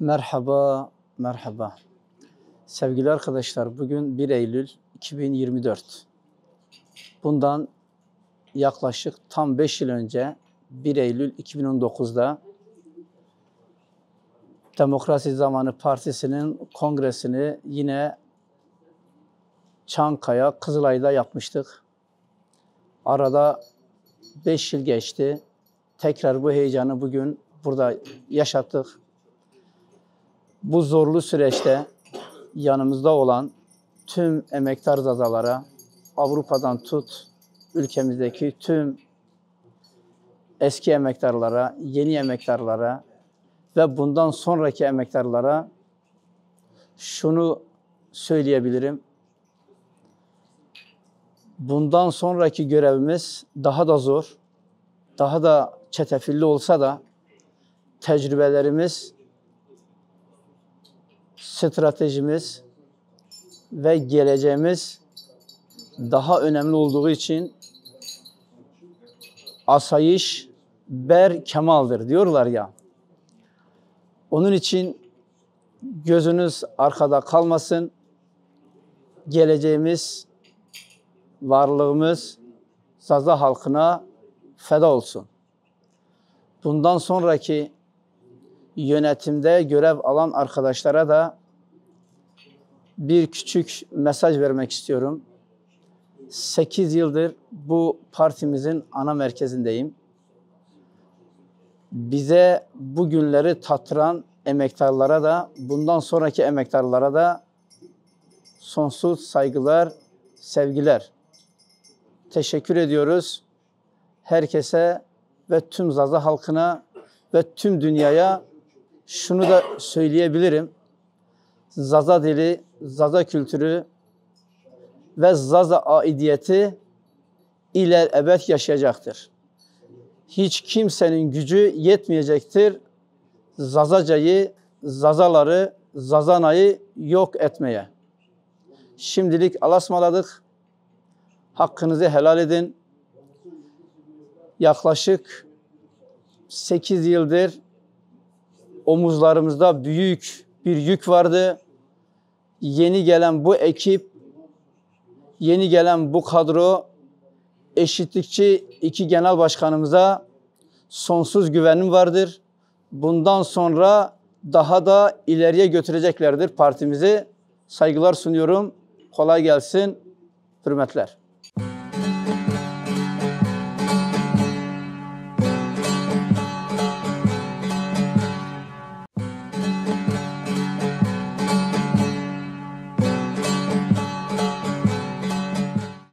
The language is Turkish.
Merhaba, merhaba. Sevgili arkadaşlar, bugün 1 Eylül 2024. Bundan yaklaşık tam 5 yıl önce 1 Eylül 2019'da Demokrasi Zamanı Partisi'nin kongresini yine Çankaya, Kızılay'da yapmıştık. Arada 5 yıl geçti. Tekrar bu heyecanı bugün burada yaşattık. Bu zorlu süreçte yanımızda olan tüm emektar zazalara, Avrupa'dan tut, ülkemizdeki tüm eski emektarlara, yeni emektarlara ve bundan sonraki emektarlara şunu söyleyebilirim. Bundan sonraki görevimiz daha da zor, daha da çetrefilli olsa da tecrübelerimiz, stratejimiz ve geleceğimiz daha önemli olduğu için asayiş ber kemaldir diyorlar ya. Onun için gözünüz arkada kalmasın. Geleceğimiz, varlığımız Zaza halkına feda olsun. Bundan sonraki yönetimde görev alan arkadaşlara da bir küçük mesaj vermek istiyorum. 8 yıldır bu partimizin ana merkezindeyim. Bize bu günleri tattıran emektarlara da, bundan sonraki emektarlara da sonsuz saygılar, sevgiler. Teşekkür ediyoruz. Herkese ve tüm Zaza halkına ve tüm dünyaya şunu da söyleyebilirim. Zaza dili, Zaza kültürü ve Zaza aidiyeti ilelebet yaşayacaktır. Hiç kimsenin gücü yetmeyecektir Zazacayı, Zazaları, Zazanayı yok etmeye. Şimdilik alasmaladık. Hakkınızı helal edin. Yaklaşık 8 yıldır omuzlarımızda büyük bir yük vardı. Yeni gelen bu ekip, yeni gelen bu kadro, eşitlikçi 2 genel başkanımıza sonsuz güvenim vardır. Bundan sonra daha da ileriye götüreceklerdir partimizi. Saygılar sunuyorum. Kolay gelsin. Hürmetler.